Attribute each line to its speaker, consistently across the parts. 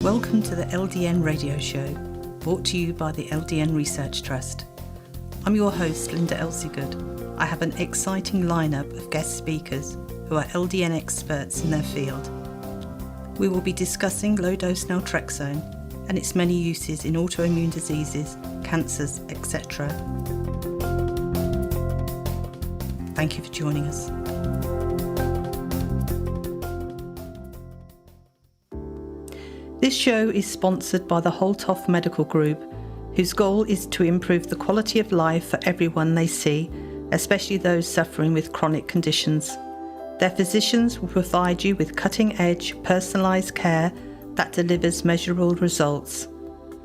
Speaker 1: Welcome to the LDN radio show, brought to you by the LDN Research Trust. I'm your host, Linda Elsiegood. I have an exciting lineup of guest speakers who are LDN experts in their field. We will be discussing low-dose naltrexone and its many uses in autoimmune diseases, cancers, etc. Thank you for joining us. This show is sponsored by the Holtorf Medical Group, whose goal is to improve the quality of life for everyone they see, especially those suffering with chronic conditions. Their physicians will provide you with cutting-edge, personalised care that delivers measurable results.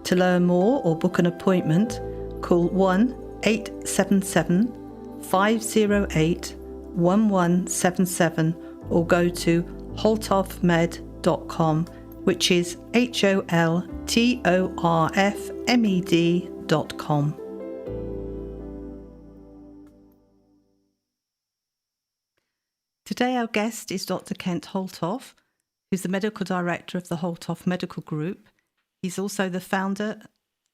Speaker 1: To learn more or book an appointment, call 1-877-508-1177 or go to holtorfmed.com, which is holtorfmed.com. Today our guest is Dr. Kent Holtorf, who's the Medical Director of the Holtorf Medical Group. He's also the founder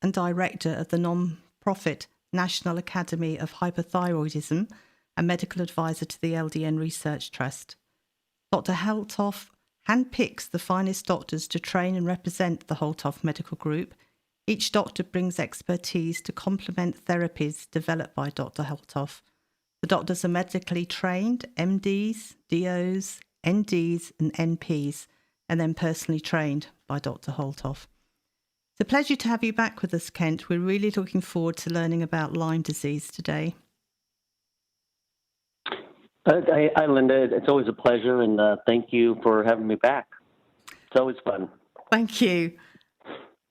Speaker 1: and director of the non-profit National Academy of Hyperthyroidism and medical advisor to the LDN Research Trust. Dr. Holtorf handpicks the finest doctors to train and represent the Holtorf Medical Group. Each doctor brings expertise to complement therapies developed by Dr. Holtorf. The doctors are medically trained, MDs, DOs, NDs and NPs, and then personally trained by Dr. Holtorf. It's a pleasure to have you back with us, Kent. We're really looking forward to learning about Lyme disease today.
Speaker 2: Hi, Linda. It's always a pleasure, and thank you for having me back. It's always fun.
Speaker 1: Thank you.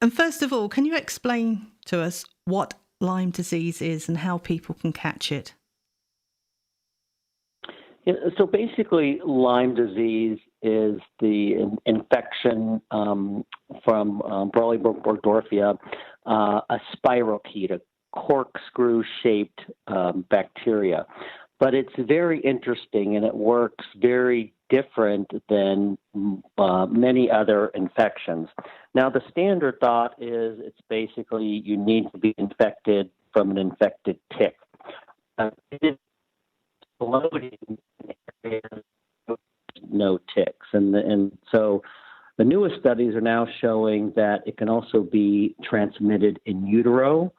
Speaker 1: And first of all, can you explain to us what Lyme disease is and how people can catch it?
Speaker 2: Yeah, so basically, Lyme disease is the infection from Borrelia burgdorferi, a spirochete, a corkscrew-shaped bacteria. But it's very interesting, and it works very different than many other infections. Now, the standard thought is it's basically you need to be infected from an infected tick. It is exploding in areas with no ticks. And so the newest studies are now showing that it can also be transmitted in utero,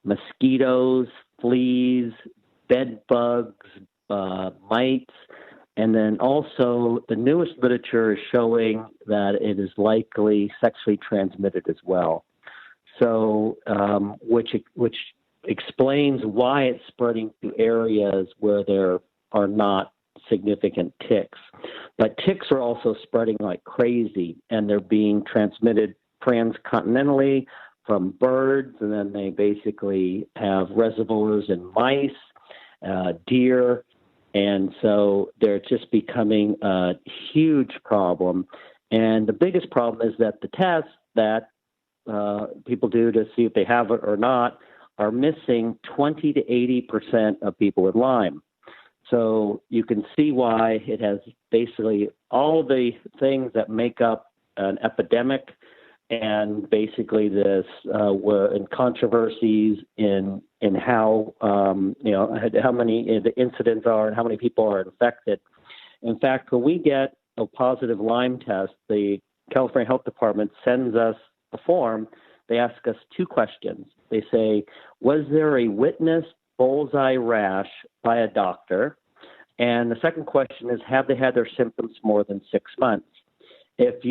Speaker 2: mosquitoes, fleas, bed bugs, mites, and then also the newest literature is showing that it is likely sexually transmitted as well. So, which explains why it's spreading to areas where there are not significant ticks. But ticks are also spreading like crazy, and they're being transmitted transcontinentally from birds, and then they basically have reservoirs in mice, deer, and so they're just becoming a huge problem. And the biggest problem is that the tests that people do to see if they have it or not are missing 20 to 80% of people with Lyme. So you can see why it has basically all the things that make up an epidemic, and basically this were in controversies in how how many the incidents are and how many people are infected. In fact, when we get a positive Lyme test, the California Health Department sends us a form. They ask us two questions. They say, was there a witnessed bullseye rash by a doctor? And the second question is, have they had their symptoms more than 6 months? If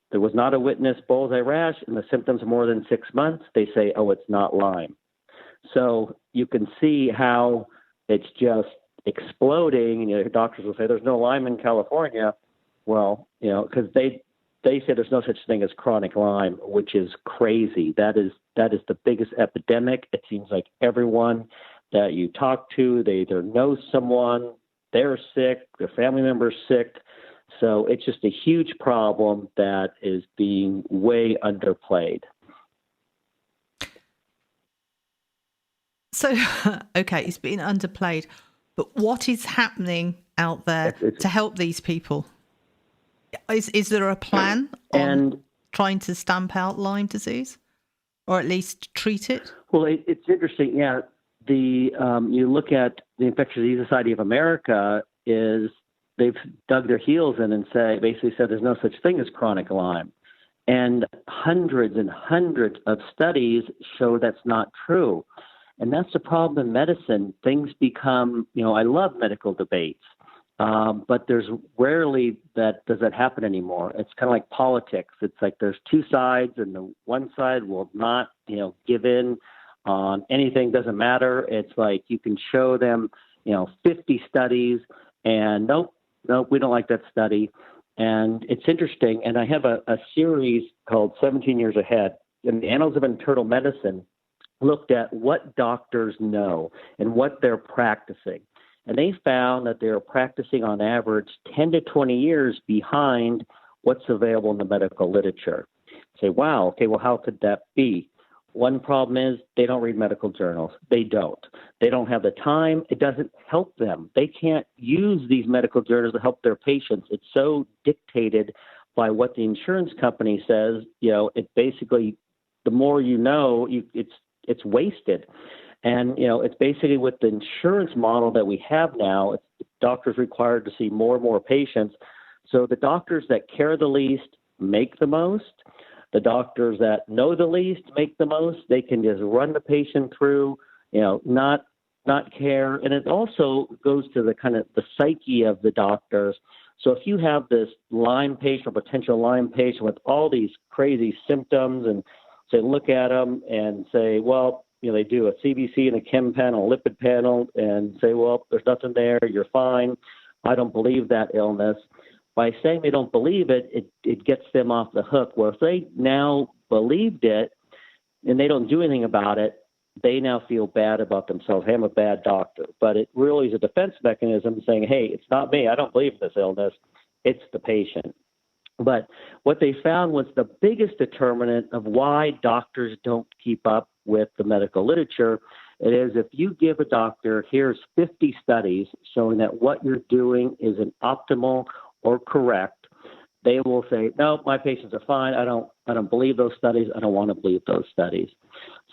Speaker 2: there was not a witnessed bullseye rash and the symptoms are more than 6 months, they say, oh, it's not Lyme. So you can see how it's just exploding. Doctors will say there's no Lyme in California. Well, because they say there's no such thing as chronic Lyme, which is crazy. That is the biggest epidemic. It seems like everyone that you talk to, they either know someone, they're sick, their family member's sick. So it's just a huge problem that is being way underplayed.
Speaker 1: So, okay, it's being underplayed, but what is happening out there to help these people? Is there a plan on
Speaker 2: And
Speaker 1: trying to stamp out Lyme disease, or at least treat it?
Speaker 2: well, it's interesting. Yeah, the you look at the Infectious Disease Society of America is they've dug their heels in and basically said there's no such thing as chronic Lyme, and hundreds and hundreds of studies show that's not true, and that's the problem in medicine. Things become, I love medical debates. But there's rarely does that happen anymore. It's kind of like politics. It's like there's two sides, and the one side will not, give in on anything. Doesn't matter. It's like you can show them, 50 studies, and nope, we don't like that study. And it's interesting. And I have a series called 17 Years Ahead in the Annals of Internal Medicine. Looked at what doctors know and what they're practicing. And they found that they're practicing on average 10 to 20 years behind what's available in the medical literature. Say, wow, okay, well, how could that be? One problem is they don't read medical journals. They don't. They don't have the time. It doesn't help them. They can't use these medical journals to help their patients. It's so dictated by what the insurance company says. It basically, the more you know, it's wasted. And, it's basically with the insurance model that we have now, it's doctors required to see more and more patients. So the doctors that care the least make the most. The doctors that know the least make the most. They can just run the patient through, not care. And it also goes to the kind of the psyche of the doctors. So if you have this Lyme patient or potential Lyme patient with all these crazy symptoms and say, look at them and say, well, they do a CBC and a chem panel, a lipid panel, and say, well, there's nothing there, you're fine. I don't believe that illness. By saying they don't believe it, it gets them off the hook. Well, if they now believed it and they don't do anything about it, they now feel bad about themselves. Hey, I'm a bad doctor. But it really is a defense mechanism saying, hey, it's not me. I don't believe in this illness. It's the patient. But what they found was the biggest determinant of why doctors don't keep up with the medical literature. It is if you give a doctor, here's 50 studies showing that what you're doing is an optimal or correct, they will say, no, my patients are fine. I don't believe those studies. I don't want to believe those studies.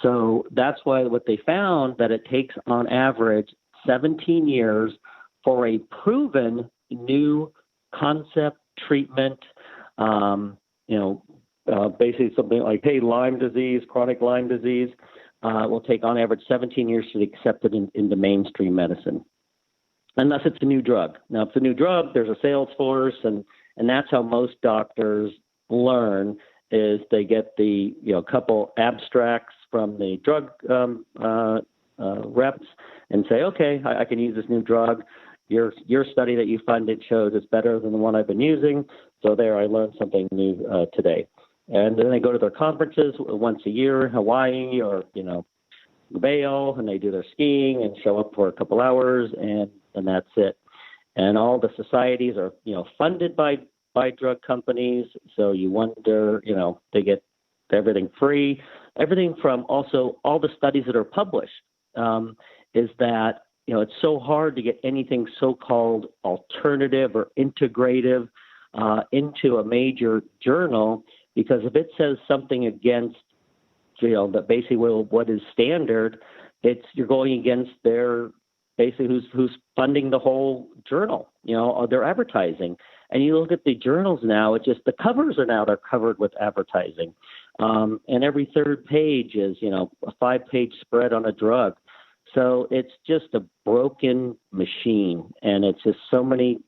Speaker 2: So that's why what they found that it takes on average 17 years for a proven new concept treatment, basically something like, hey, Lyme disease, chronic Lyme disease, will take on average 17 years to be accepted into mainstream medicine, unless it's a new drug. Now, if it's a new drug, there's a sales force, and that's how most doctors learn is they get the couple abstracts from the drug reps and say, okay, I can use this new drug. Your study that you funded shows it's better than the one I've been using. So there, I learned something new today. And then they go to their conferences once a year in Hawaii or, Vail, and they do their skiing and show up for a couple hours, and that's it. And all the societies are, funded by drug companies. So you wonder, they get everything free. Everything from also all the studies that are published is that, it's so hard to get anything so-called alternative or integrative into a major journal, because if it says something against, that basically what is standard, you're going against their basically who's funding the whole journal, their advertising. And you look at the journals now, it's just the covers they're covered with advertising. And every third page is, a 5-page spread on a drug. So it's just a broken machine, and it's just so many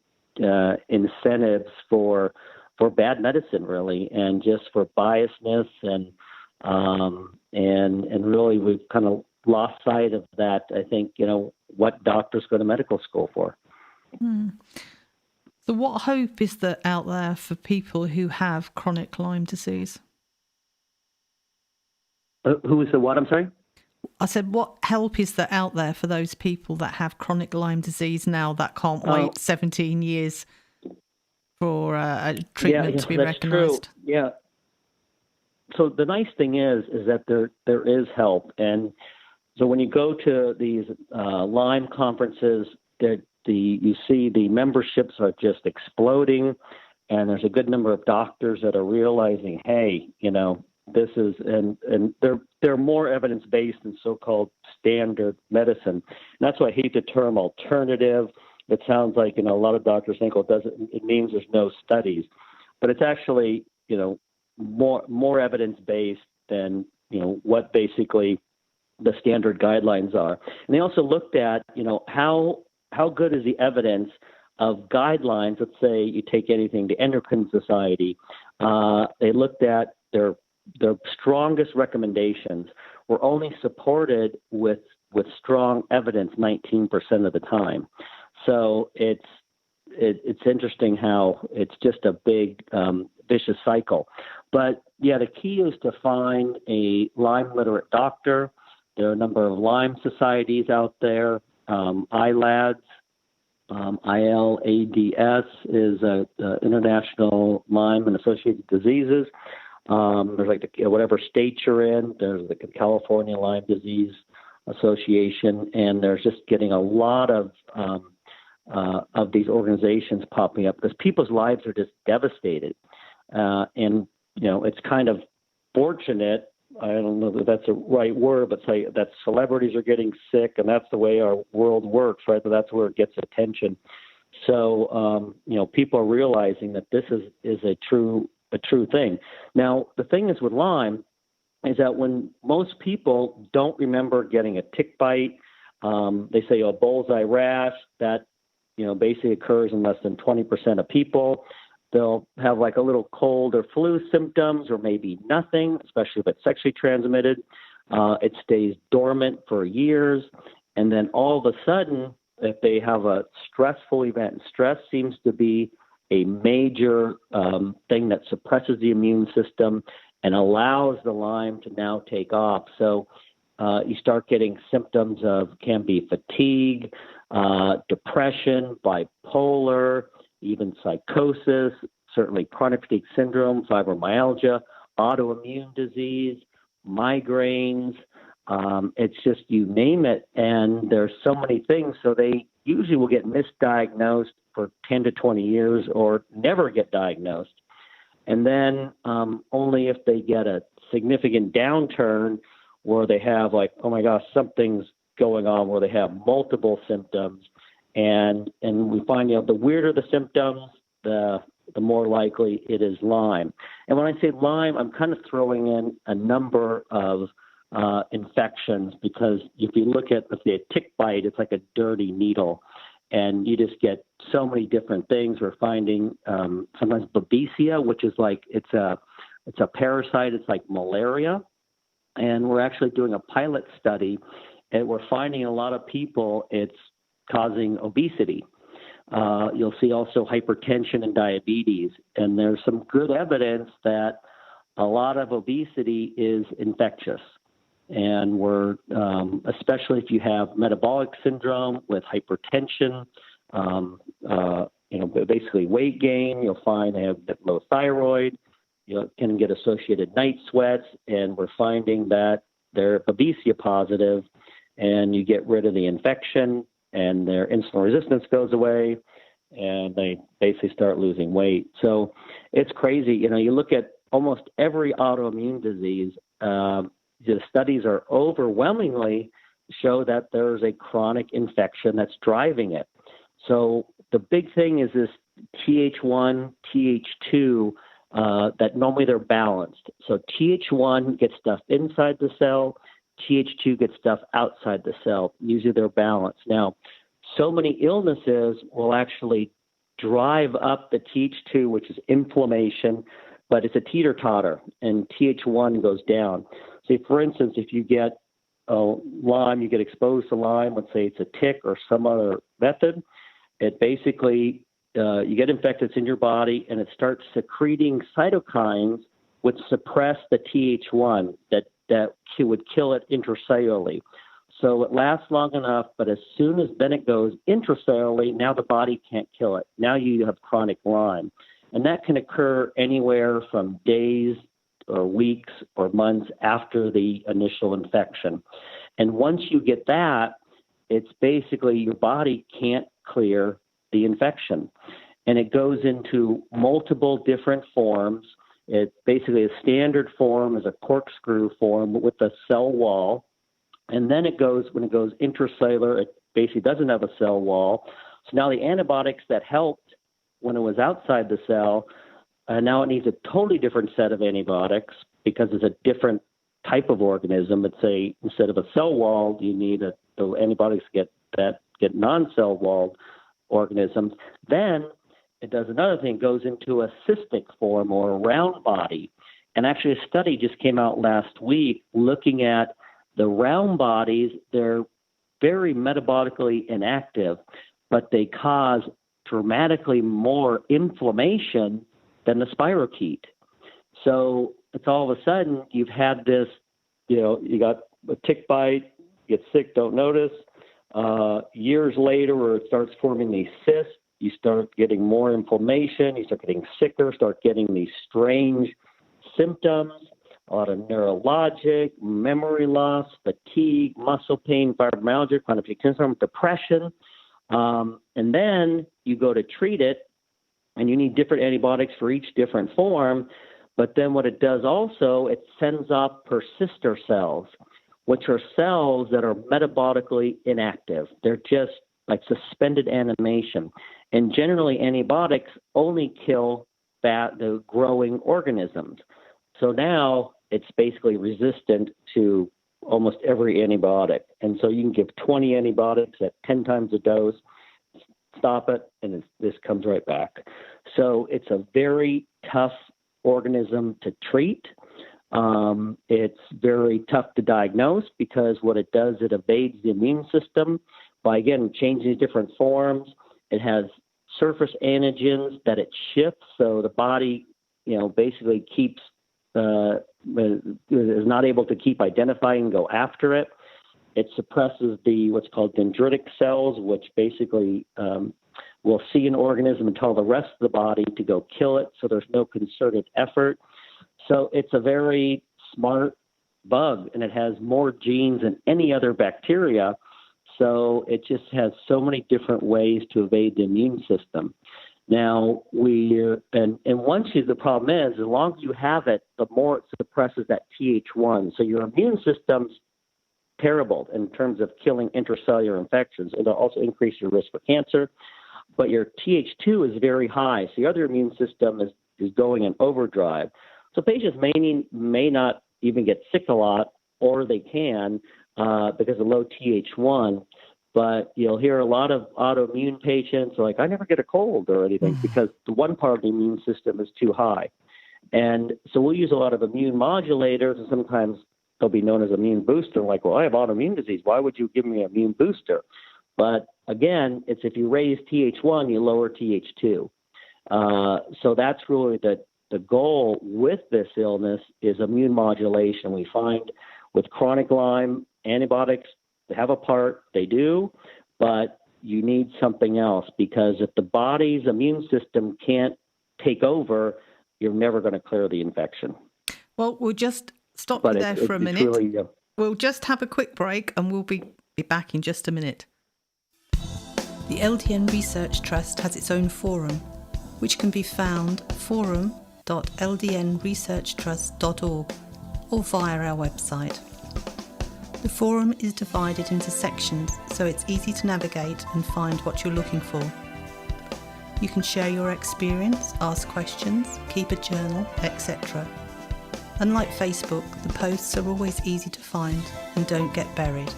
Speaker 2: incentives for bad medicine, really, and just for biasness, and really we've kind of lost sight of that. I think what doctors go to medical school for.
Speaker 1: Hmm. So, what hope is there out there for people who have chronic Lyme disease?
Speaker 2: Who is the what? I'm sorry.
Speaker 1: I said, what help is there out there for those people that have chronic Lyme disease now that can't wait 17 years for a treatment to be recognised?
Speaker 2: Yeah. So the nice thing is that there is help. And so when you go to these Lyme conferences, you see the memberships are just exploding. and there's a good number of doctors that are realizing, hey, this is, and they're more evidence-based than so-called standard medicine. And that's why I hate the term alternative. It sounds like, a lot of doctors think, it means there's no studies. But it's actually, more evidence-based than, what basically the standard guidelines are. And they also looked at, how good is the evidence of guidelines. Let's say you take anything, the Endocrine Society. They looked at their strongest recommendations were only supported with strong evidence 19% of the time. So it's interesting how it's just a big vicious cycle. But yeah, the key is to find a Lyme literate doctor. There are a number of Lyme societies out there. ILADS, ILADS is a International Lyme and Associated Diseases. There's like whatever state you're in. There's the California Lyme Disease Association, and there's just getting a lot of these organizations popping up because people's lives are just devastated. And, it's kind of fortunate. I don't know that that's the right word, but say that celebrities are getting sick, and that's the way our world works, right? So that's where it gets attention. So, people are realizing that this is a true thing. Now, the thing is with Lyme is that when most people don't remember getting a tick bite, they say a bullseye rash that, basically occurs in less than 20% of people. They'll have like a little cold or flu symptoms or maybe nothing, especially if it's sexually transmitted. It stays dormant for years. And then all of a sudden, if they have a stressful event, and stress seems to be a major thing that suppresses the immune system and allows the Lyme to now take off. So you start getting symptoms can be fatigue, depression, bipolar, even psychosis, certainly chronic fatigue syndrome, fibromyalgia, autoimmune disease, migraines. It's just, you name it. And there's so many things. So they usually will get misdiagnosed for 10 to 20 years or never get diagnosed. And then only if they get a significant downturn where they have like, oh my gosh, something's going on, where they have multiple symptoms. And we find, the weirder the symptoms, the more likely it is Lyme. And when I say Lyme, I'm kind of throwing in a number of infections, because if you look at, let's say, a tick bite, it's like a dirty needle. And you just get so many different things. We're finding sometimes babesia, which is like, it's a parasite. It's like malaria. And we're actually doing a pilot study, and we're finding a lot of people, it's causing obesity. You'll see also hypertension and diabetes. And there's some good evidence that a lot of obesity is infectious. And we're, especially if you have metabolic syndrome with hypertension, basically weight gain, you'll find they have low thyroid, can get associated night sweats, and we're finding that they're babesia positive, and you get rid of the infection, and their insulin resistance goes away, and they basically start losing weight. So it's crazy. You look at almost every autoimmune disease, the studies are overwhelmingly show that there's a chronic infection that's driving it. So the big thing is this Th1, Th2, that normally they're balanced. So Th1 gets stuff inside the cell, Th2 gets stuff outside the cell. Usually they're balanced. Now, so many illnesses will actually drive up the Th2, which is inflammation, but it's a teeter-totter, and Th1 goes down. Say, for instance, if you get Lyme, you get exposed to Lyme, let's say it's a tick or some other method, it basically, you get infected, it's in your body, and it starts secreting cytokines which suppress the Th1 that would kill it intracellularly. So it lasts long enough, but as soon as then it goes intracellularly, now the body can't kill it. Now you have chronic Lyme. And that can occur anywhere from days or weeks or months after the initial infection. And once you get that, it's basically your body can't clear the infection. and it goes into multiple different forms. It basically a standard form is a corkscrew form with a cell wall. And then when it goes intracellular, it basically doesn't have a cell wall. So now the antibiotics that helped when it was outside the cell, now it needs a totally different set of antibiotics because it's a different type of organism. It's instead of a cell wall, you need the antibiotics get non-cell walled organisms. Then it does another thing, goes into a cystic form or a round body. And actually a study just came out last week looking at the round bodies. They're very metabolically inactive, but they cause dramatically more inflammation than the spirochete. So it's all of a sudden you've had this, you got a tick bite, you get sick, don't notice. Years later, where it starts forming these cysts, you start getting more inflammation, you start getting sicker, start getting these strange symptoms, a lot of neurologic, memory loss, fatigue, muscle pain, fibromyalgia, chronic fatigue syndrome, depression. And then you go to treat it, and you need different antibiotics for each different form. But then what it does also, it sends off persister cells, which are cells that are metabolically inactive. They're just like suspended animation. And generally, antibiotics only kill the growing organisms. So now it's basically resistant to almost every antibiotic. And so you can give 20 antibiotics at 10 times a dose, stop it, and this comes right back. So it's a very tough organism to treat. It's very tough to diagnose because what it does, it evades the immune system by, again, changing different forms. It has surface antigens that it shifts, so the body, basically keeps is not able to keep identifying and go after it. It suppresses what's called dendritic cells, which basically will see an organism and tell the rest of the body to go kill it, so there's no concerted effort. So it's a very smart bug, and it has more genes than any other bacteria. So it just has so many different ways to evade the immune system. Now, the problem is, as long as you have it, the more it suppresses that Th1. So your immune system's terrible in terms of killing intracellular infections. It'll also increase your risk for cancer. But your Th2 is very high. So your other immune system is going in overdrive. So patients may not even get sick a lot, or they can because of low Th1. But you'll hear a lot of autoimmune patients like, I never get a cold or anything because the one part of the immune system is too high. And so we'll use a lot of immune modulators, and sometimes they'll be known as immune booster. Like, well, I have autoimmune disease. Why would you give me an immune booster? But again, it's if you raise Th1, you lower Th2. So that's really the goal with this illness is immune modulation. We find with chronic Lyme, antibiotics, they have a part, they do, but you need something else because if the body's immune system can't take over, you're never going to clear the infection.
Speaker 1: Well, we'll just stop you there for a minute. Really, we'll just have a quick break and we'll be back in just a minute. The LDN Research Trust has its own forum, which can be found at forum.ldnresearchtrust.org or via our website. The forum is divided into sections, so it's easy to navigate and find what you're looking for. You can share your experience, ask questions, keep a journal, etc. Unlike Facebook, the posts are always easy to find and don't get buried.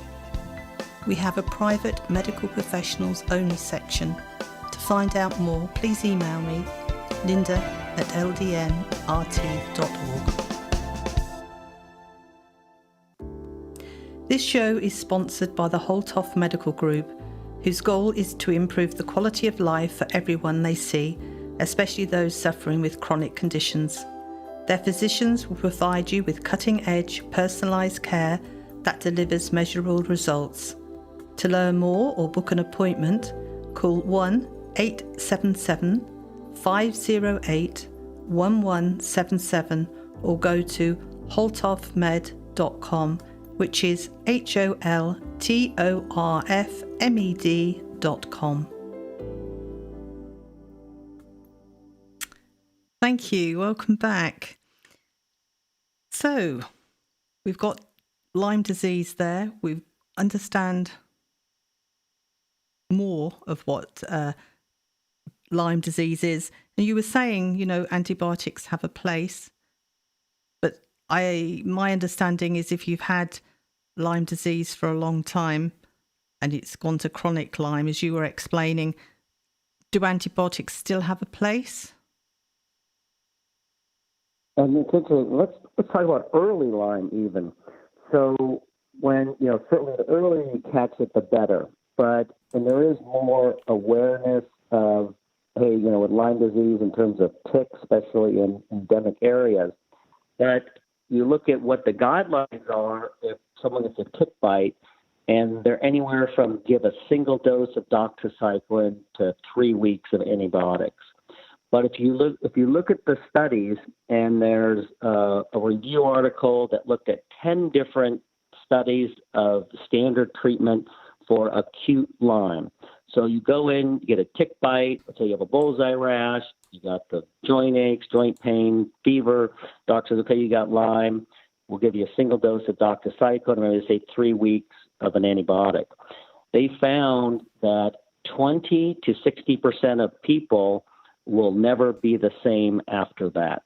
Speaker 1: We have a private medical professionals only section. To find out more, please email me, linda@ldnrt.org. This show is sponsored by the Holtorf Medical Group, whose goal is to improve the quality of life for everyone they see, especially those suffering with chronic conditions. Their physicians will provide you with cutting-edge, personalised care that delivers measurable results. To learn more or book an appointment, call 1-877-508-1177 or go to holtorfmed.com, which is holtorfmed.com. thank you. Welcome back. So we've got Lyme disease there. We understand more of what Lyme disease is. And you were saying, antibiotics have a place. But my understanding is if you've had Lyme disease for a long time and it's gone to chronic Lyme, as you were explaining, do antibiotics still have a place?
Speaker 2: It's interesting. Let's talk about early Lyme even. So when, certainly the earlier you catch it, the better. And there is more awareness of, hey, with Lyme disease in terms of ticks, especially in endemic areas. But you look at what the guidelines are if someone gets a tick bite, and they're anywhere from give a single dose of doxycycline to 3 weeks of antibiotics. But if you look at the studies, and there's a review article that looked at 10 different studies of standard treatment for acute Lyme. So you go in, you get a tick bite, so you have a bullseye rash, you got the joint aches, joint pain, fever. Doctor says, okay, you got Lyme. We'll give you a single dose of doxycycline, and they say 3 weeks of an antibiotic. They found that 20 to 60% of people will never be the same after that.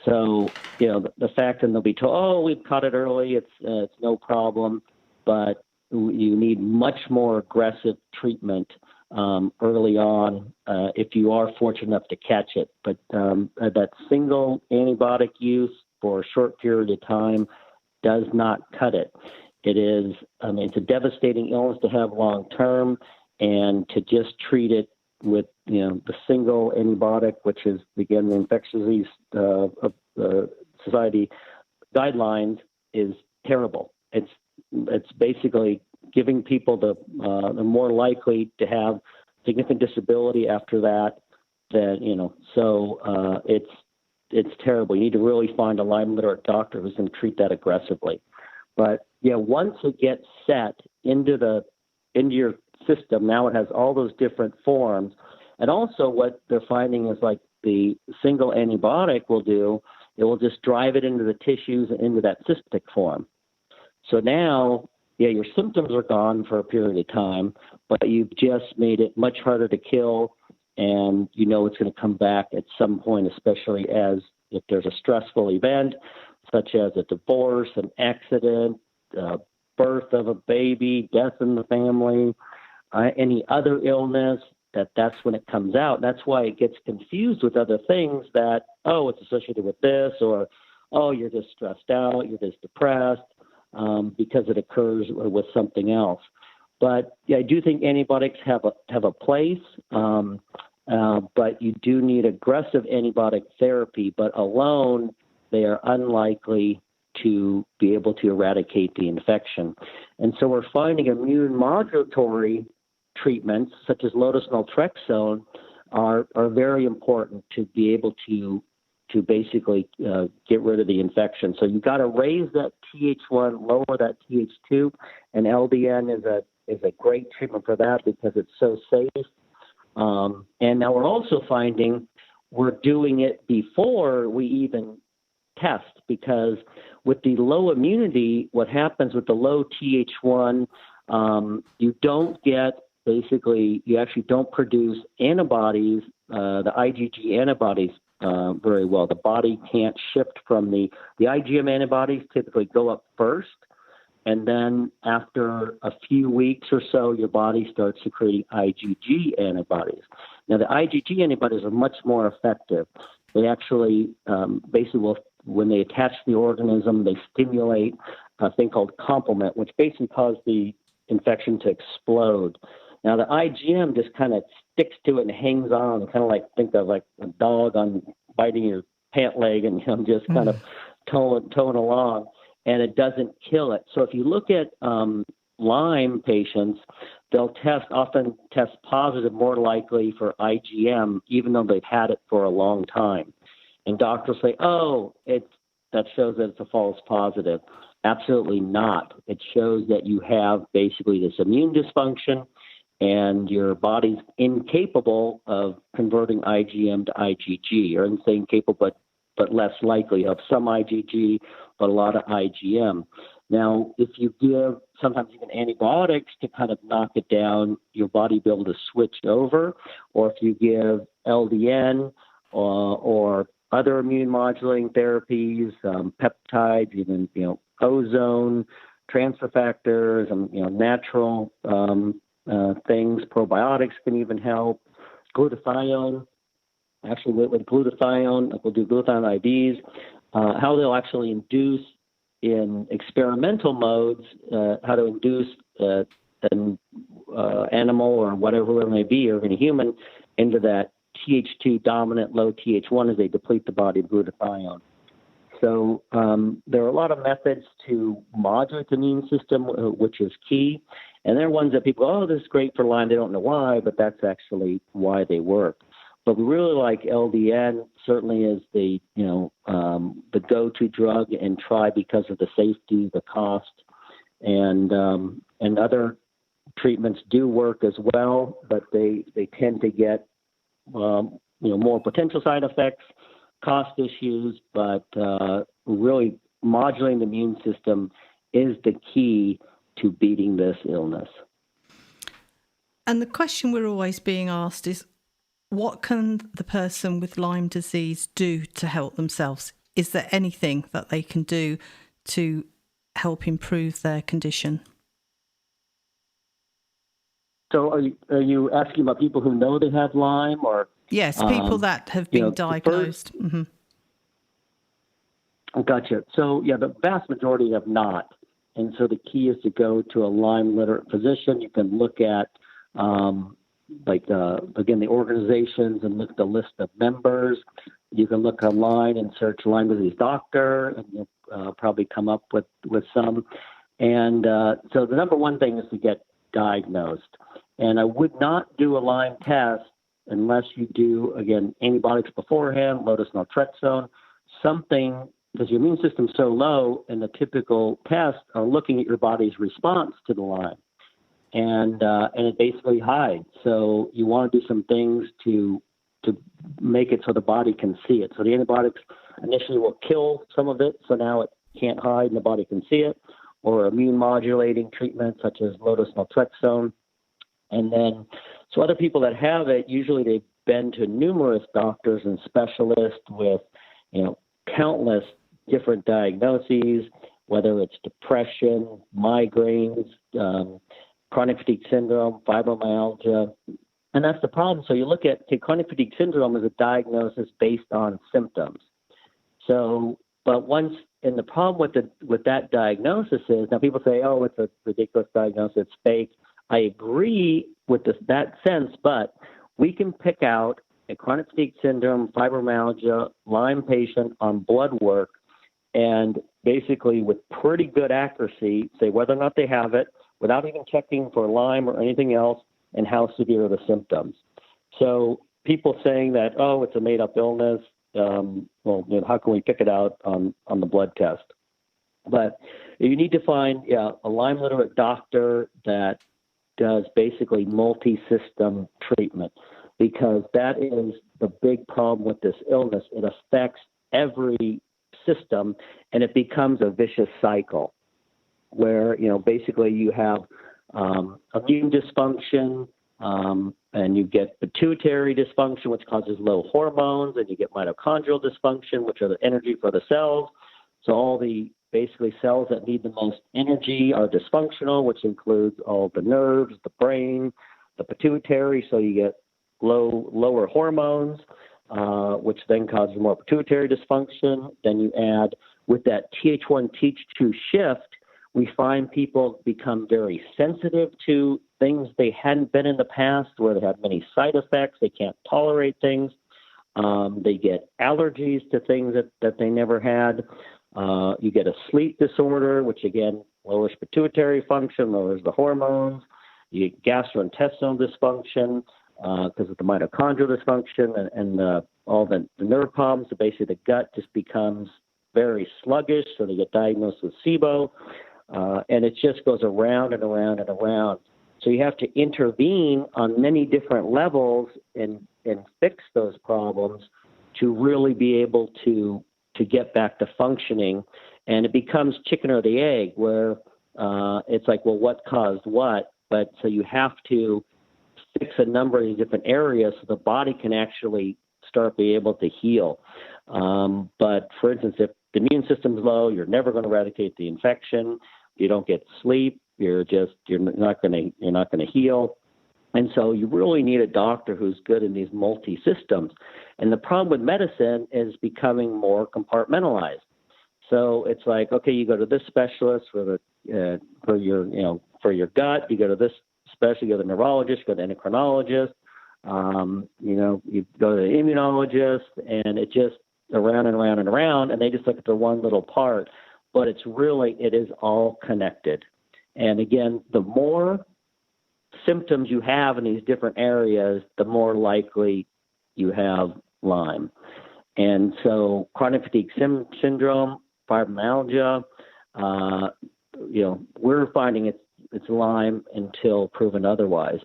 Speaker 2: So, the fact that they'll be told, oh, we've caught it early, it's no problem, but you need much more aggressive treatment early on if you are fortunate enough to catch it. But that single antibiotic use for a short period of time does not cut it. It's a devastating illness to have long term, and to just treat it with, the single antibiotic, which is, again, the Infectious Disease Society guidelines, is terrible. It's basically giving people the more likely to have significant disability after that. So it's terrible. You need to really find a Lyme literate doctor who's going to treat that aggressively. But once it gets set into your system, now it has all those different forms. And also what they're finding is like the single antibiotic will do, it will just drive it into the tissues and into that cystic form. So now, your symptoms are gone for a period of time, but you've just made it much harder to kill, and it's going to come back at some point, especially as if there's a stressful event, such as a divorce, an accident, birth of a baby, death in the family, any other illness, that's when it comes out. That's why it gets confused with other things that, oh, it's associated with this, or, oh, you're just stressed out, you're just depressed, because it occurs with something else. But I do think antibiotics have a place, but you do need aggressive antibiotic therapy. But alone, they are unlikely to be able to eradicate the infection. And so we're finding immune modulatory treatments, such as low-dose naltrexone, are very important to be able to basically get rid of the infection. So you've got to raise that Th1, lower that Th2, and LDN is a great treatment for that because it's so safe. And now we're also finding we're doing it before we even test, because with the low immunity, what happens with the low Th1, you actually don't produce antibodies, the IgG antibodies, very well. The body can't shift from the IgM antibodies typically go up first, and then after a few weeks or so, your body starts secreting IgG antibodies. Now, the IgG antibodies are much more effective. They actually when they attach to the organism, they stimulate a thing called complement, which basically causes the infection to explode. Now, the IgM just kind of sticks to it and hangs on, kind of think of like a dog on biting your pant leg and just kind of towing along, and it doesn't kill it. So if you look at Lyme patients, they'll often test positive more likely for IgM, even though they've had it for a long time. And doctors say, oh, that shows that it's a false positive. Absolutely not. It shows that you have basically this immune dysfunction, and your body's incapable of converting IgM to IgG, or I'm saying capable, but less likely of some IgG, but a lot of IgM. Now, if you give sometimes even antibiotics to kind of knock it down, your body will be able to switch over. Or if you give LDN or other immune modulating therapies, peptides, even ozone, transfer factors, natural things, probiotics can even help. Glutathione, actually with glutathione, we'll do glutathione IVs. How they'll actually induce in experimental modes, how to induce an animal or whatever it may be, or even a human, into that Th2 dominant low Th1 as they deplete the body of glutathione. So there are a lot of methods to modulate the immune system, which is key. And there are ones that people, oh, this is great for Lyme. They don't know why, but that's actually why they work. But we really like LDN, certainly as the go-to drug and try because of the safety, the cost, and other treatments do work as well, but they tend to get more potential side effects, cost issues, but really modulating the immune system is the key to beating this illness.
Speaker 1: And the question we're always being asked is, what can the person with Lyme disease do to help themselves? Is there anything that they can do to help improve their condition?
Speaker 2: So are you asking about people who know they have Lyme, or?
Speaker 1: Yes, people that have been diagnosed. Mm-hmm.
Speaker 2: Gotcha. So, the vast majority have not. And so the key is to go to a Lyme literate physician. You can look at, again, the organizations and look at the list of members. You can look online and search Lyme disease doctor, and you'll probably come up with some. And so the number one thing is to get diagnosed. And I would not do a Lyme test unless you do, again, antibiotics beforehand, low-dose naltrexone, something, because your immune system's so low, and the typical tests are looking at your body's response to the Lyme. And it basically hides. So you want to do some things to make it so the body can see it. So the antibiotics initially will kill some of it, so now it can't hide and the body can see it, or immune modulating treatments such as low-dose naltrexone. And then, so other people that have it, usually they've been to numerous doctors and specialists with, countless different diagnoses, whether it's depression, migraines, chronic fatigue syndrome, fibromyalgia. And that's the problem. So you look at chronic fatigue syndrome as a diagnosis based on symptoms. So, but and the problem with that diagnosis is, now people say, oh, it's a ridiculous diagnosis, it's fake. I agree with that sense, but we can pick out a chronic fatigue syndrome, fibromyalgia, Lyme patient on blood work, and basically with pretty good accuracy say whether or not they have it without even checking for Lyme or anything else, and how severe are the symptoms. So people saying that, oh, it's a made-up illness, how can we pick it out on the blood test? But you need to find a Lyme literate doctor that does basically multi-system treatment, because that is the big problem with this illness. It affects every system, and it becomes a vicious cycle where, basically you have immune dysfunction, and you get pituitary dysfunction, which causes low hormones, and you get mitochondrial dysfunction, which are the energy for the cells. So all the basically cells that need the most energy are dysfunctional, which includes all the nerves, the brain, the pituitary. So you get lower hormones, which then causes more pituitary dysfunction. Then you add, with that Th1, Th2 shift, we find people become very sensitive to things they hadn't been in the past, where they have many side effects. They can't tolerate things. They get allergies to things that they never had. You get a sleep disorder, which again lowers pituitary function, lowers the hormones. You get gastrointestinal dysfunction because of the mitochondrial dysfunction and all the nerve problems. So basically the gut just becomes very sluggish, so they get diagnosed with SIBO. And it just goes around and around and around. So you have to intervene on many different levels and fix those problems to really be able to get back to functioning. And it becomes chicken or the egg, where it's like, well, what caused what? But so you have to fix a number of these different areas so the body can actually start being able to heal. But for instance, if the immune system's low, you're never going to eradicate the infection. You don't get sleep. You're not going to heal. And so you really need a doctor who's good in these multi-systems. And the problem with medicine is becoming more compartmentalized. So it's like, okay, you go to this specialist for your gut. You go to this specialist. You go to the neurologist. You go to the endocrinologist. You go to the immunologist, and it just around and around and around. And they just look at the one little part. But it is all connected. And again, the more symptoms you have in these different areas, the more likely you have Lyme. And so chronic fatigue syndrome, fibromyalgia, we're finding it's Lyme until proven otherwise.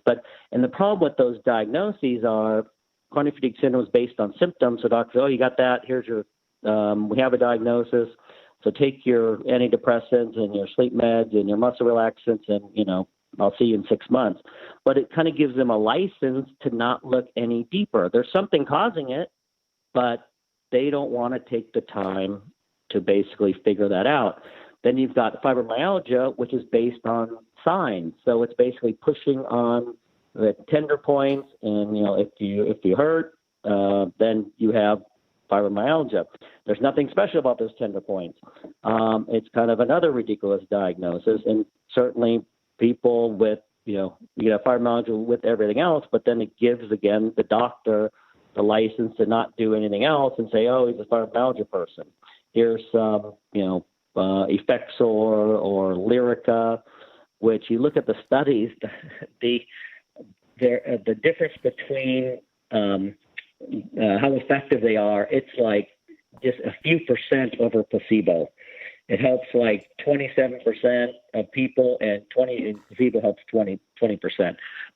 Speaker 2: And the problem with those diagnoses are chronic fatigue syndrome is based on symptoms. So doctors, you got that. Here's your, we have a diagnosis. So take your antidepressants and your sleep meds and your muscle relaxants, and, I'll see you in 6 months. But it kind of gives them a license to not look any deeper. There's something causing it, but they don't want to take the time to basically figure that out. Then you've got fibromyalgia, which is based on signs. So it's basically pushing on the tender points, and, if you hurt, then you have fibromyalgia. There's nothing special about those tender points. It's kind of another ridiculous diagnosis, and certainly people with, you have fibromyalgia with everything else, but then it gives, again, the doctor the license to not do anything else and say, oh, he's a fibromyalgia person. Here's some, Effexor or Lyrica, which you look at the studies, the difference between how effective they are, it's like just a few percent over placebo. It helps like 27% of people, and placebo helps 20%.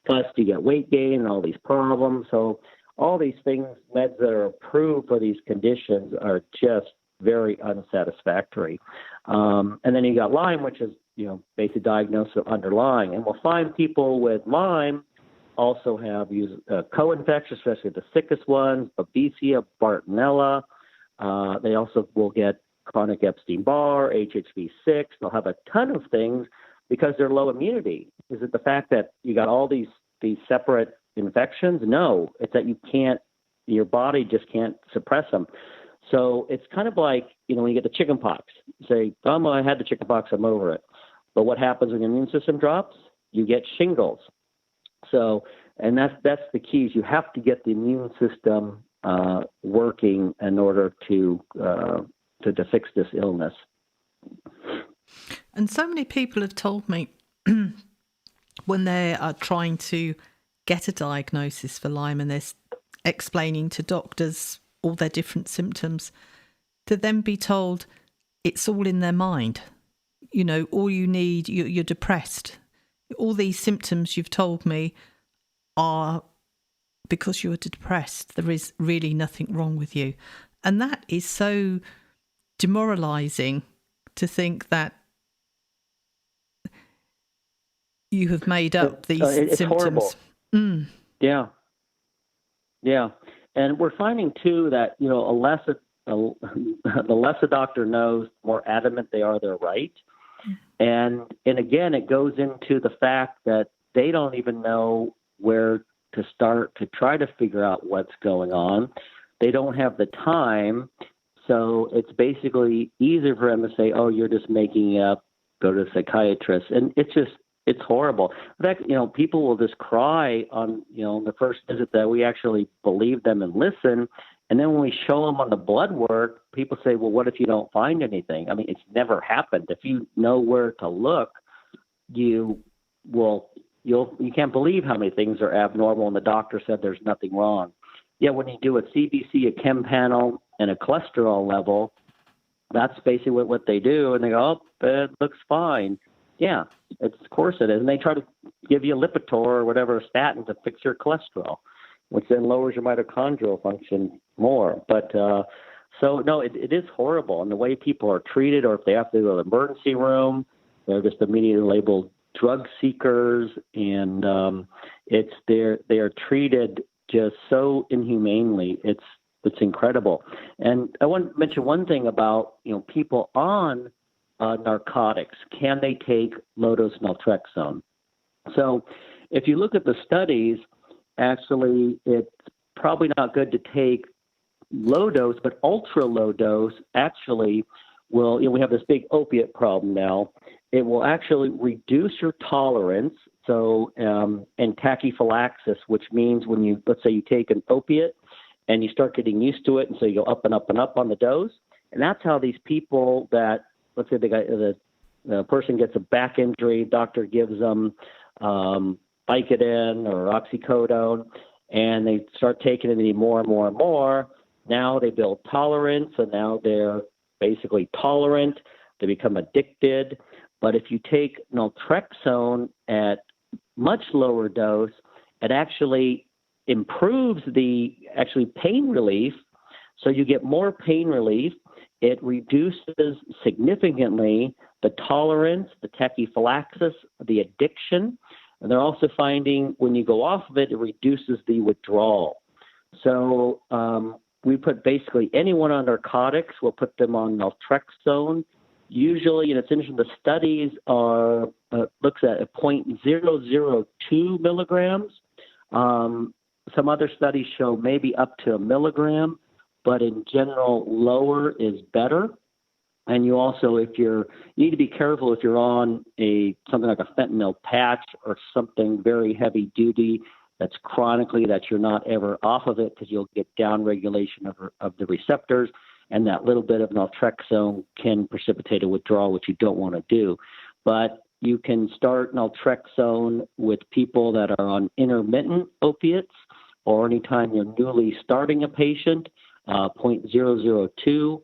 Speaker 2: Plus, you get weight gain and all these problems. So all these things, meds that are approved for these conditions, are just very unsatisfactory. And then you got Lyme, which is, basic diagnosis of underlying. And we'll find people with Lyme also have co-infections, especially the sickest ones, Babesia, Bartonella. They also will get chronic Epstein-Barr, HHV6. They'll have a ton of things because they're low immunity. Is it the fact that you got all these separate infections? No, it's that your body just can't suppress them. So it's kind of like, when you get the chicken pox, you say, I had the chicken pox, I'm over it. But what happens when your immune system drops? You get shingles. So, and that's the key, is you have to get the immune system working in order to fix this illness.
Speaker 1: And so many people have told me when they are trying to get a diagnosis for Lyme and they're explaining to doctors all their different symptoms, to then be told it's all in their mind. All you need, you're depressed. All these symptoms you've told me are because you're depressed. There is really nothing wrong with you. And that is so demoralizing, to think that you have made up these
Speaker 2: it's
Speaker 1: symptoms.
Speaker 2: Horrible. Yeah. And we're finding too that, the less a doctor knows, the more adamant they are they're right. And again, it goes into the fact that they don't even know where to start to try to figure out what's going on. They don't have the time. So it's basically easier for them to say, oh, you're just making it up, go to a psychiatrist. And it's horrible. In fact, people will just cry on, the first visit that we actually believe them and listen. And then when we show them on the blood work, people say, well, what if you don't find anything? I mean, it's never happened. If you know where to look, you can't believe how many things are abnormal, and the doctor said there's nothing wrong. Yeah, when you do a CBC, a chem panel, and a cholesterol level, that's basically what they do, and they go, oh, it looks fine. Yeah, of course it is. And they try to give you a Lipitor or whatever, statin to fix your cholesterol, which then lowers your mitochondrial function more. But so, no, it is horrible. And the way people are treated, or if they have to go to the emergency room, they're just immediately labeled drug seekers. And they are treated just so inhumanely. It's incredible. And I want to mention one thing about, people on narcotics. Can they take low-dose naltrexone? So if you look at the studies, actually, it's probably not good to take low dose, but ultra low dose actually will, we have this big opiate problem now. It will actually reduce your tolerance. So, and tachyphylaxis, which means when let's say you take an opiate and you start getting used to it, and so you go up and up and up on the dose. And that's how these people that, let's say the person gets a back injury, doctor gives them Vicodin or oxycodone, and they start taking it more and more and more. Now they build tolerance, and now they're basically tolerant. They become addicted. But if you take naltrexone at much lower dose, it actually improves the pain relief. So you get more pain relief. It reduces significantly the tolerance, the tachyphylaxis, the addiction. And they're also finding when you go off of it, it reduces the withdrawal. So we put basically anyone on narcotics, we'll put them on naltrexone. Usually, and it's interesting, the studies are looks at 0.002 milligrams. Some other studies show maybe up to 1 milligram, but in general, lower is better. And you also, you need to be careful if you're on something like a fentanyl patch or something very heavy duty that's chronically, that you're not ever off of it, because you'll get down regulation of the receptors, and that little bit of naltrexone can precipitate a withdrawal, which you don't want to do. But you can start naltrexone with people that are on intermittent opiates, or anytime you're newly starting a patient. 0.002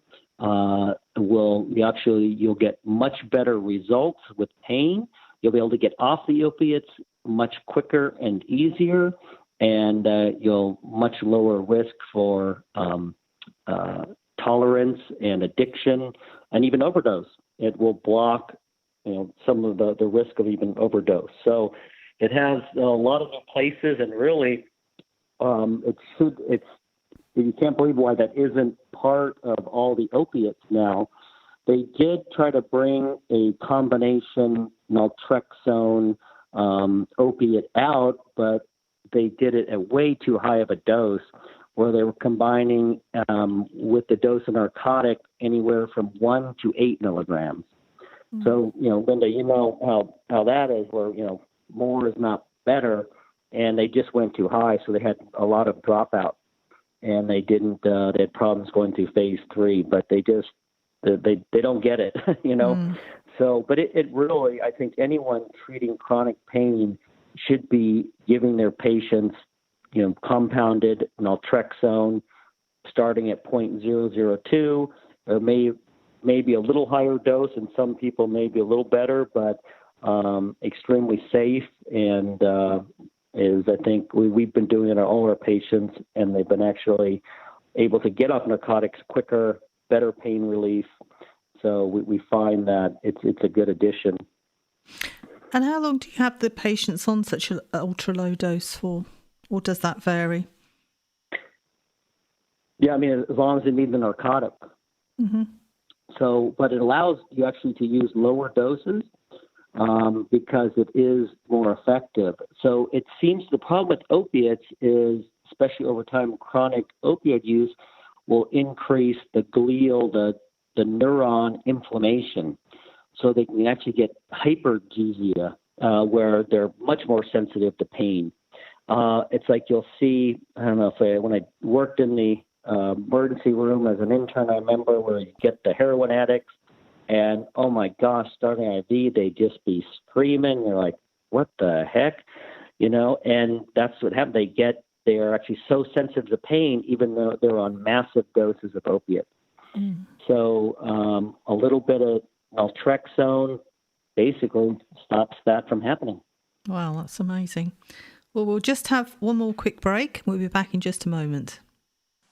Speaker 2: you'll get much better results with pain. You'll be able to get off the opiates much quicker and easier, and you'll much lower risk for tolerance and addiction, and even overdose. It will block, some of the risk of even overdose. So it has a lot of places, and really, you can't believe why that isn't part of all the opiates now. They did try to bring a combination naltrexone opiate out, but they did it at way too high of a dose, where they were combining with the dose of narcotic anywhere from 1 to 8 milligrams. Mm-hmm. So, Linda, how that is, where, more is not better, and they just went too high, so they had a lot of dropout, and they had problems going through phase 3, but they don't get it, So, but it really, I think anyone treating chronic pain should be giving their patients, compounded naltrexone, starting at 0.002, or maybe a little higher dose, and some people maybe a little better, but extremely safe, and I think we've been doing it on all our patients, and they've been actually able to get off narcotics quicker, better pain relief. So we find that it's a good addition.
Speaker 1: And how long do you have the patients on such an ultra low dose for, or does that vary?
Speaker 2: Yeah, as long as they need the narcotic. Mm-hmm. So, but it allows you actually to use lower doses because it is more effective. So it seems the problem with opiates is, especially over time, chronic opioid use will increase the glial, the neuron inflammation. So they can actually get hypergesia, where they're much more sensitive to pain. It's like you'll see, I don't know, when I worked in the emergency room as an intern, I remember where you get the heroin addicts, and oh my gosh, starting IV, they just be screaming. You're like, what the heck? And that's what happened. They are actually so sensitive to pain, even though they're on massive doses of opiates. Mm. So a little bit of naltrexone basically stops that from happening.
Speaker 1: Wow, that's amazing. Well, we'll just have one more quick break. We'll be back in just a moment.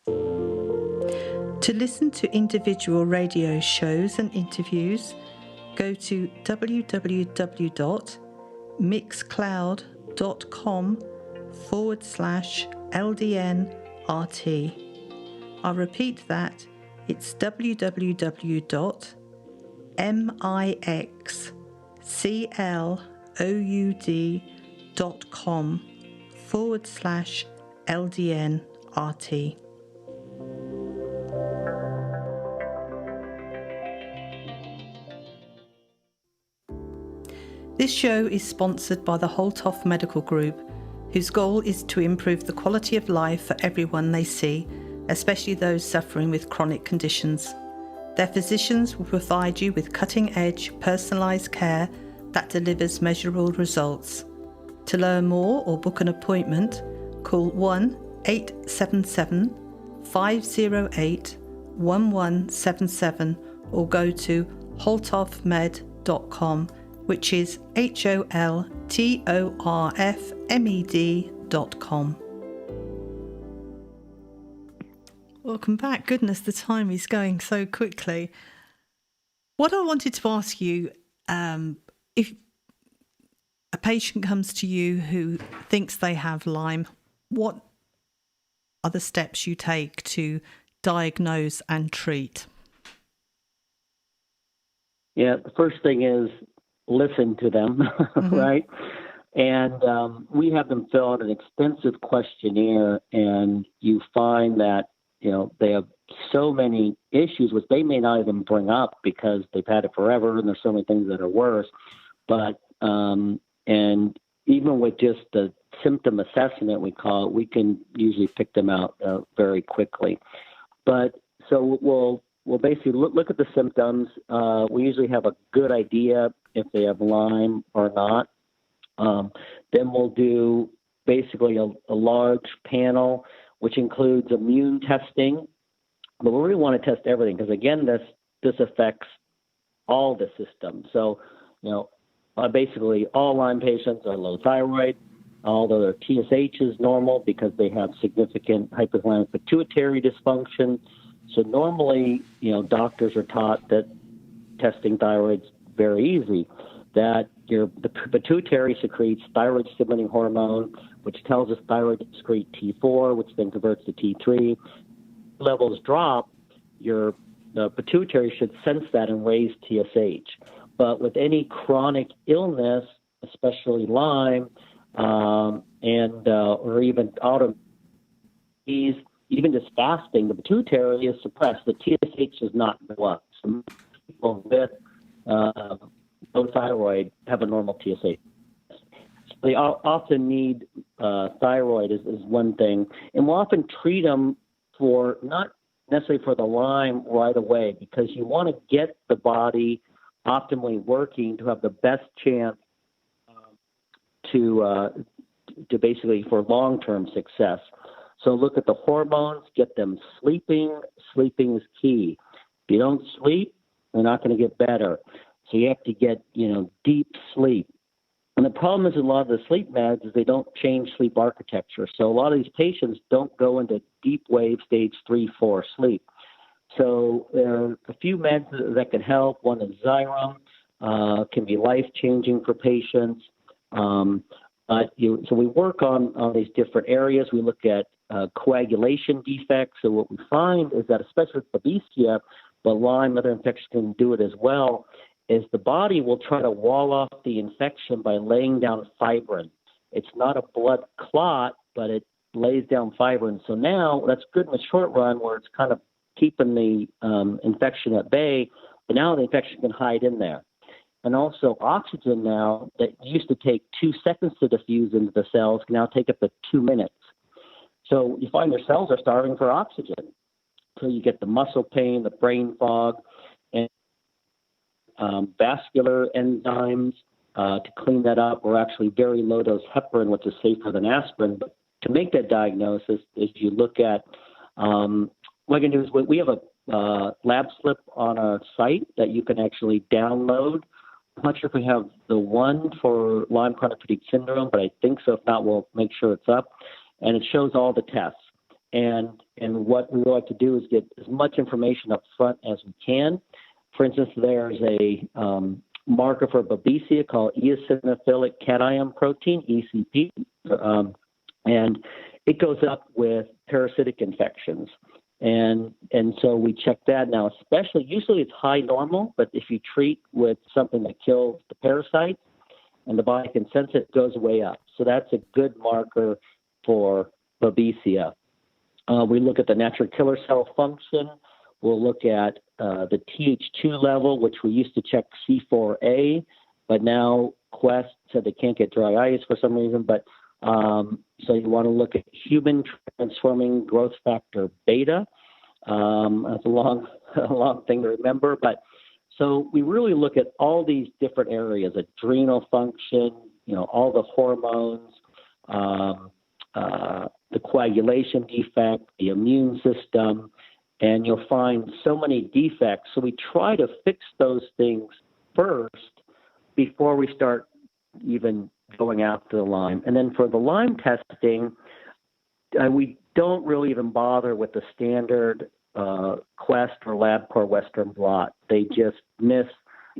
Speaker 1: To listen to individual radio shows and interviews, go to www.mixcloud.com/LDNRT. I'll repeat that. It's www.mixcloud.com/LDNRT. This show is sponsored by the Holtorf Medical Group, whose goal is to improve the quality of life for everyone they see, especially those suffering with chronic conditions. Their physicians will provide you with cutting-edge, personalised care that delivers measurable results. To learn more or book an appointment, call 1-877-508-1177 or go to holtorfmed.com, which is HOLTORFMED.com. Welcome back. Goodness, the time is going so quickly. What I wanted to ask you, if a patient comes to you who thinks they have Lyme, what are the steps you take to diagnose and treat?
Speaker 2: Yeah, the first thing is listen to them,
Speaker 1: Mm-hmm.
Speaker 2: right? And we have them fill out an extensive questionnaire, and you find that, they have so many issues, which they may not even bring up because they've had it forever, and there's so many things that are worse. But, and even with just the symptom assessment, we call it, we can usually pick them out very quickly. But so we'll basically look at the symptoms. We usually have a good idea if they have Lyme or not. Then we'll do basically a large panel, which includes immune testing. But we really want to test everything because, again, this affects all the systems. So, basically all Lyme patients are low thyroid, although their TSH is normal because they have significant hypothalamic pituitary dysfunction. So normally, doctors are taught that testing thyroid's very easy, that the pituitary secretes thyroid-stimulating hormone, which tells us thyroid to secrete T4, which then converts to T3. Levels drop, the pituitary should sense that and raise TSH. But with any chronic illness, especially Lyme, or even autoimmune disease, even just fasting, the pituitary is suppressed. The TSH does not go up. So people with low thyroid have a normal TSH. So they often need thyroid is one thing. And we'll often treat them for not necessarily for the Lyme right away because you want to get the body optimally working to have the best chance to basically for long-term success. So look at the hormones, get them sleeping. Sleeping is key. If you don't sleep, they're not going to get better. So you have to get, deep sleep. And the problem is a lot of the sleep meds is they don't change sleep architecture. So a lot of these patients don't go into deep wave stage 3-4 sleep. So there are a few meds that can help. One is Xyrem, can be life-changing for patients. So we work on these different areas. We look at coagulation defects. So what we find is that, especially with Babesia, but Lyme, other infections can do it as well, is the body will try to wall off the infection by laying down fibrin. It's not a blood clot, but it lays down fibrin. So now that's good in the short run where it's kind of keeping the infection at bay, but now the infection can hide in there. And also oxygen now that used to take 2 seconds to diffuse into the cells can now take up to 2 minutes. So you find your cells are starving for oxygen. So you get the muscle pain, the brain fog, and vascular enzymes to clean that up. We're actually very low dose heparin, which is safer than aspirin. But to make that diagnosis, is you look at what I can do is we have a lab slip on our site that you can actually download I'm not sure if we have the one for Lyme chronic fatigue syndrome, but I think so. If not, we'll make sure it's up. And it shows all the tests. And what we like to do is get as much information up front as we can. For instance, there's a marker for Babesia called eosinophilic cation protein, ECP, and it goes up with parasitic infections. And so we check that now, especially, usually it's high normal, but if you treat with something that kills the parasite and the body can sense it, it goes way up. So that's a good marker for Babesia. We look at the natural killer cell function. We'll look at the Th2 level, which we used to check C4A, but now Quest said they can't get dry ice for some reason. But so you want to look at human transforming growth factor beta. That's a long thing to remember, but so we really look at all these different areas: adrenal function, all the hormones, the coagulation defect, the immune system, and you'll find so many defects. So we try to fix those things first before we start even going after the Lyme. And then for the Lyme testing, we don't really even bother with the standard Quest or LabCorp Western blot. They just miss,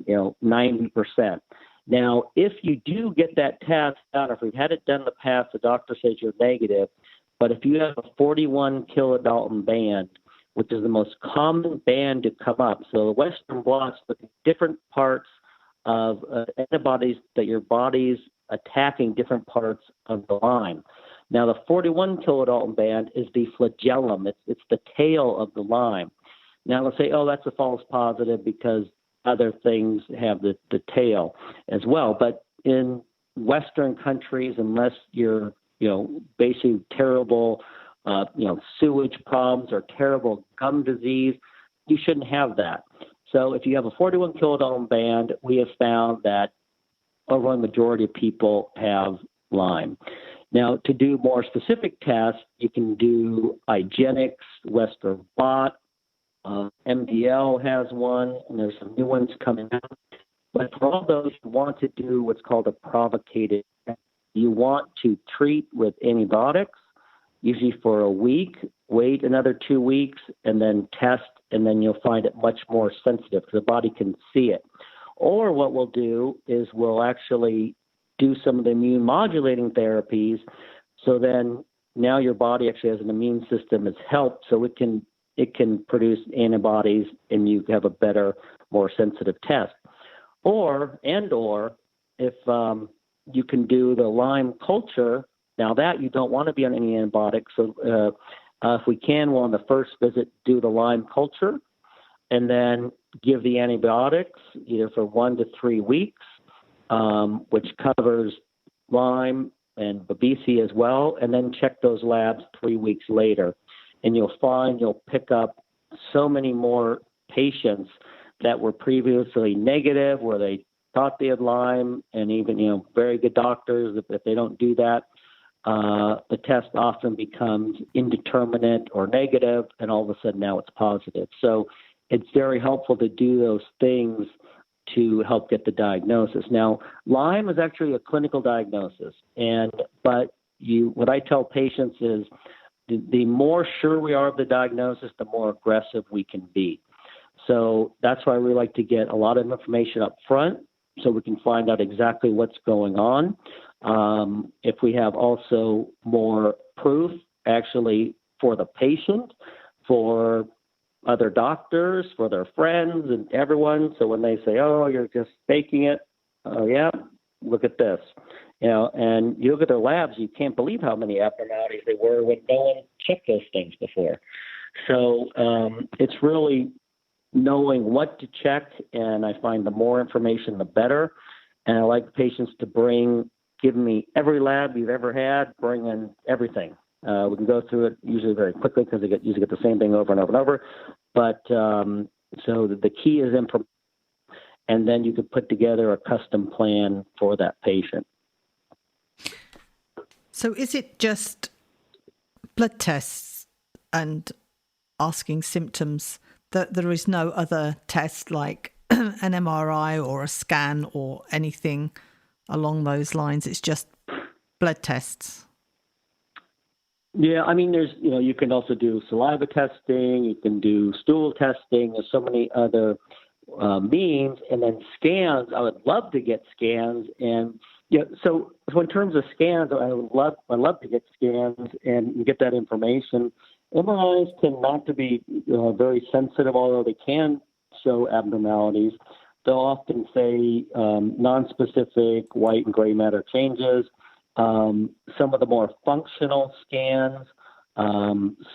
Speaker 2: 90%. Now, if you do get that test done, if we've had it done in the past, the doctor says you're negative, but if you have a 41 kilodalton band, which is the most common band to come up, so the Western blots look at different parts of antibodies that your body's attacking different parts of the Lyme. Now, the 41 kilodalton band is the flagellum. It's the tail of the Lyme. Now, let's say, that's a false positive because other things have the tail as well. But in Western countries, unless you're, basically terrible, sewage problems or terrible gum disease, you shouldn't have that. So if you have a 41 kilodalton band, we have found that overwhelming majority of people have Lyme. Now, to do more specific tests, you can do IGeneX, Western blot, MDL has one, and there's some new ones coming out. But for all those, you want to do what's called a provocated test. You want to treat with antibiotics, usually for a week, wait another 2 weeks, and then test, and then you'll find it much more sensitive because the body can see it. Or what we'll do is we'll actually do some of the immune modulating therapies, so then now your body actually has an immune system that's helped, so it can produce antibodies and you have a better, more sensitive test. Or if you can do the Lyme culture, now that you don't want to be on any antibiotics. So if we can, we'll on the first visit do the Lyme culture and then give the antibiotics either for 1 to 3 weeks, which covers Lyme and Babesia as well, and then check those labs 3 weeks later. And you'll find you'll pick up so many more patients that were previously negative, where they thought they had Lyme, and even, very good doctors, if they don't do that, the test often becomes indeterminate or negative, and all of a sudden now it's positive. So it's very helpful to do those things to help get the diagnosis. Now, Lyme is actually a clinical diagnosis, but what I tell patients is the more sure we are of the diagnosis, the more aggressive we can be. So that's why we like to get a lot of information up front so we can find out exactly what's going on. If we have also more proof actually for the patient, for other doctors, for their friends and everyone. So when they say, you're just faking it, yeah, look at this. And you look at their labs, you can't believe how many abnormalities they were when no one checked those things before. So it's really knowing what to check, and I find the more information, the better. And I like patients to give me every lab you've ever had, bring in everything. We can go through it usually very quickly because they usually get the same thing over and over and over. But so the key is information, and then you could put together a custom plan for that patient.
Speaker 1: So is it just blood tests and asking symptoms, that there is no other test like an MRI or a scan or anything along those lines. It's just blood tests.
Speaker 2: Yeah, I mean, you can also do saliva testing, you can do stool testing, there's so many other means, and then scans. I would love to get scans, and so in terms of scans, I love to get scans and get that information. MRIs tend not to be very sensitive, although they can show abnormalities. They'll often say nonspecific white and gray matter changes. Some of the more functional scans,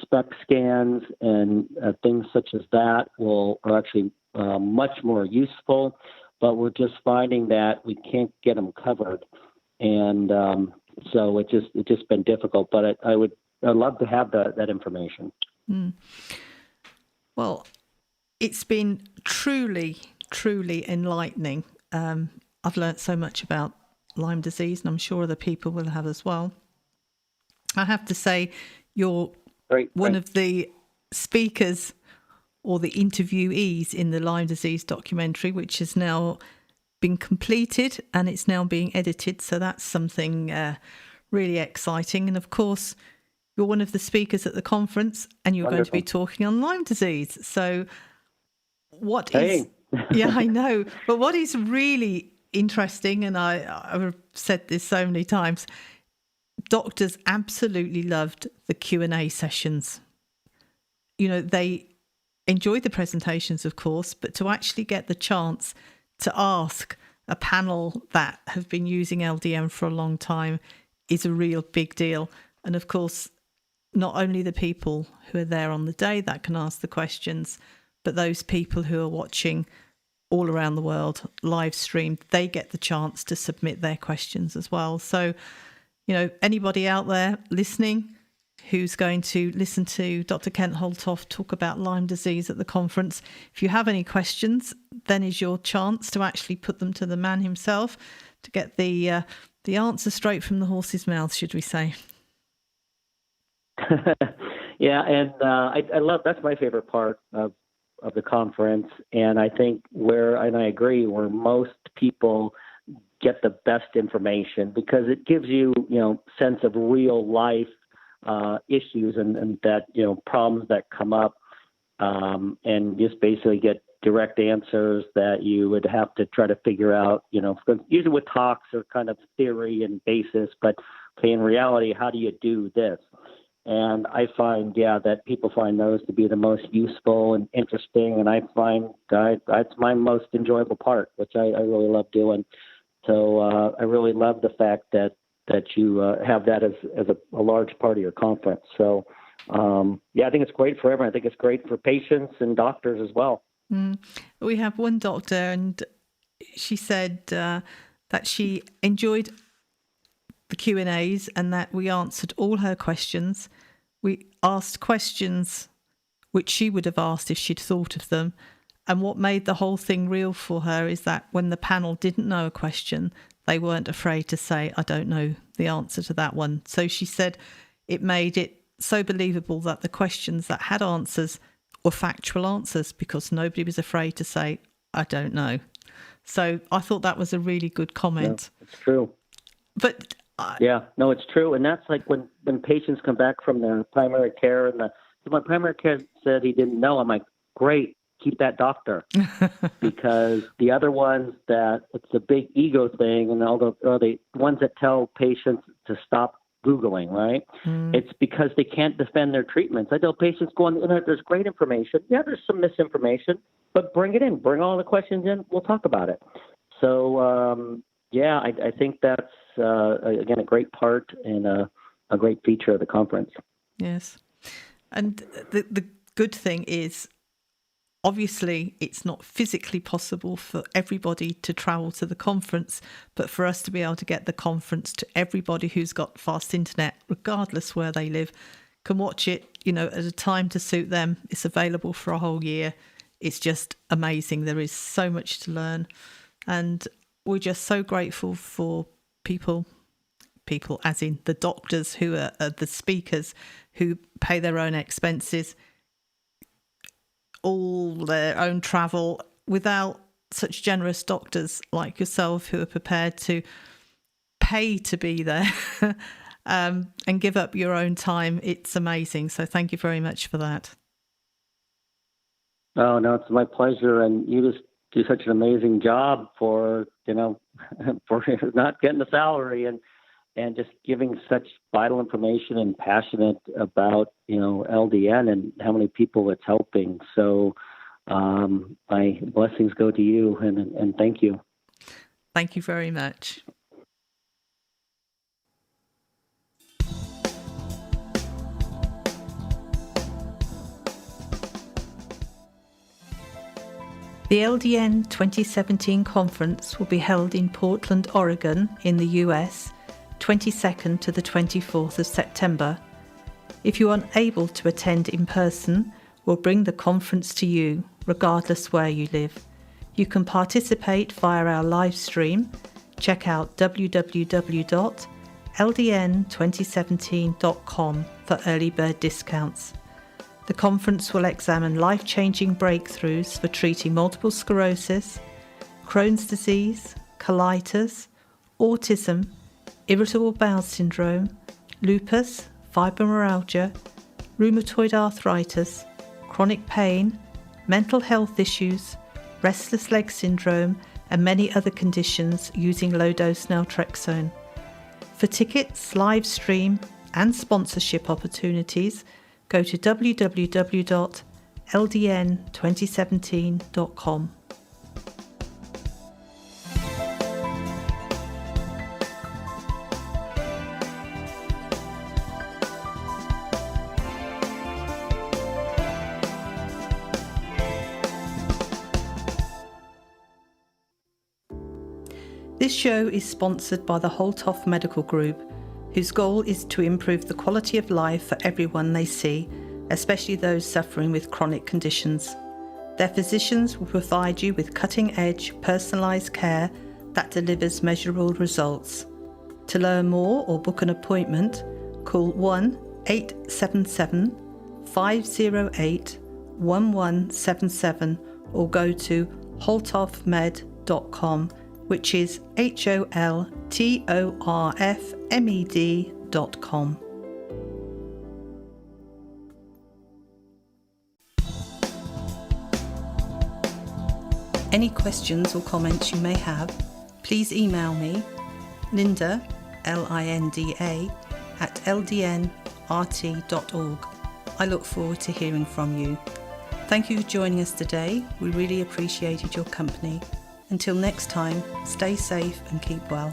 Speaker 2: SPECT scans, and things such as that are actually much more useful. But we're just finding that we can't get them covered, and so it's just been difficult. But I'd love to have that information.
Speaker 1: Mm. Well, it's been truly enlightening. I've learnt so much about Lyme disease, and I'm sure other people will have as well. I have to say, you're one of the speakers or the interviewees in the Lyme disease documentary, which has now been completed and it's now being edited. So that's something really exciting. And of course, you're one of the speakers at the conference, and you're going to be talking on Lyme disease. So yeah, I know. But what is really interesting, and I've said this so many times, doctors absolutely loved the Q&A sessions. They enjoyed the presentations, of course, but to actually get the chance to ask a panel that have been using LDN for a long time is a real big deal. And of course, not only the people who are there on the day that can ask the questions, but those people who are watching all around the world live streamed, they get the chance to submit their questions as well. So, anybody out there listening who's going to listen to Dr. Kent Holtorf talk about Lyme disease at the conference, if you have any questions, then is your chance to actually put them to the man himself to get the answer straight from the horse's mouth, should we say.
Speaker 2: Yeah, and I love, that's my favorite part of the conference, and I think and I agree, where most people get the best information, because it gives you, sense of real life issues and that, problems that come up, and just basically get direct answers that you would have to try to figure out, because usually with talks are kind of theory and basis, but okay, in reality, how do you do this? And I find, that people find those to be the most useful and interesting. And I find that's my most enjoyable part, which I really love doing. So I really love the fact that you have that as a large part of your conference. So, I think it's great for everyone. I think it's great for patients and doctors as well.
Speaker 1: We have one doctor, and she said that she enjoyed the Q&As and that we answered all her questions. We asked questions which she would have asked if she'd thought of them. And what made the whole thing real for her is that when the panel didn't know a question, they weren't afraid to say, I don't know the answer to that one. So she said it made it so believable that the questions that had answers were factual answers, because nobody was afraid to say, I don't know. So I thought that was a really good comment.
Speaker 2: Yeah, it's true.
Speaker 1: But
Speaker 2: it's true. And that's like when patients come back from their primary care, and my primary care said he didn't know. I'm like, great, keep that doctor. Because the other ones that it's a big ego thing, and all the ones that tell patients to stop Googling, right? It's because they can't defend their treatments. I tell patients, go on the internet, there's great information. Yeah, there's some misinformation, but bring it in. Bring all the questions in. We'll talk about it. So, I think that's, again, a great part and a great feature of the conference.
Speaker 1: Yes. And the good thing is, obviously, it's not physically possible for everybody to travel to the conference, but for us to be able to get the conference to everybody who's got fast internet, regardless where they live, can watch it, at a time to suit them. It's available for a whole year. It's just amazing. There is so much to learn. And we're just so grateful for people as in the doctors who are the speakers, who pay their own expenses, all their own travel. Without such generous doctors like yourself who are prepared to pay to be there and give up your own time. It's amazing. So thank you very much for that.
Speaker 2: Oh, no, it's my pleasure. And you just do such an amazing job for, for not getting a salary and just giving such vital information and passionate about, LDN and how many people it's helping. So my blessings go to you and thank you.
Speaker 1: Thank you very much. The LDN 2017 conference will be held in Portland, Oregon, in the US, 22nd to the 24th of September. If you are unable to attend in person, we'll bring the conference to you, regardless where you live. You can participate via our live stream. Check out www.ldn2017.com for early bird discounts. The conference will examine life-changing breakthroughs for treating multiple sclerosis, Crohn's disease, colitis, autism, irritable bowel syndrome, lupus, fibromyalgia, rheumatoid arthritis, chronic pain, mental health issues, restless leg syndrome, and many other conditions using low-dose Naltrexone. For tickets, live stream, and sponsorship opportunities, go to www.ldn2017.com. This show is sponsored by the Holtorf Medical Group, whose goal is to improve the quality of life for everyone they see, especially those suffering with chronic conditions. Their physicians will provide you with cutting-edge, personalised care that delivers measurable results. To learn more or book an appointment, call 1-877-508-1177 or go to holtorfmed.com, which is holtorfmed.com. Any questions or comments you may have, please email me, Linda, Linda, at ldnrt.org. I look forward to hearing from you. Thank you for joining us today. We really appreciated your company. Until next time, stay safe and keep well.